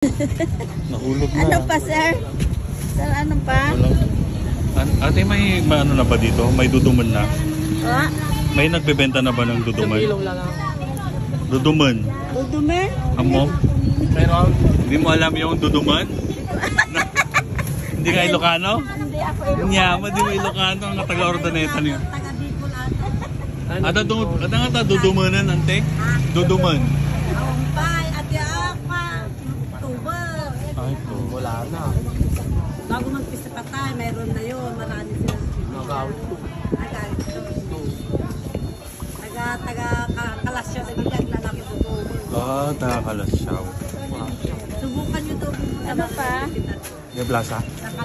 Nahulog na. Ano pa, sir? Sir, ano pa? Ate, may ano na ba dito? May duduman na? Ha? May nagbebenta na ba ng duduman? Duduman? Duduman? Amo? Meron? Hindi mo alam yung duduman? Hindi ka Ilocano? Hindi ako Ilocano. Nyama, di mo Ilocano. Ang taga-Ordaneta niyo. Ada nga dudumanan, ante? Duduman. Ampay, ati apa? Tuber. Ay, po. Wala na. Bago magpisa patay, mayroon na yun. Marami sila. Nag-out. Taga-kalasya sa bigyan, lalaki po tuber. Taga-Kalasyaw. Subukan nyo to. Ano pa? Yung plaza?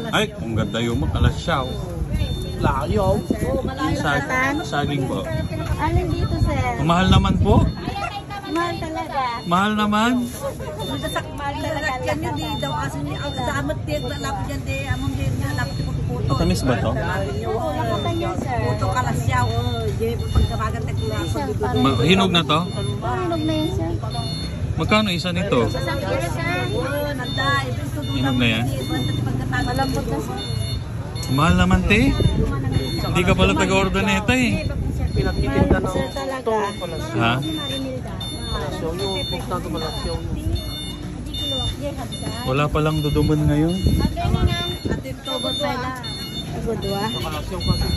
Ay, ang ganda yung Kalasyaw. Layo. Oo, malayo na. Saging po. Alin dito, sir? Mahal naman po. Mahal talaga. Mahal naman. Mahal talaga. Yan yun di daw. Kasi ang damat din, lalapit yan di. Among din, lalapit yung puto. Matamis ba to? Oo, nakatan yan, sir. Puto kalasyaw. Di, pagkabagan tagulasa. Hinog na to? Hinog na yan, sir. Magkano isa nito? Isang kilo, sir. Oo, nanday. Hinog na yan? Malambot na, sir. Mahal naman, te. Hindi ka pala taga-Ordaneta eh. Pinagtitinda ng Sir, talaga. Ha? Malasyaw yung punta ko malasyaw yung Wala palang duduman ngayon. Atin to, good pa na. Good, wa? malasyaw kasi.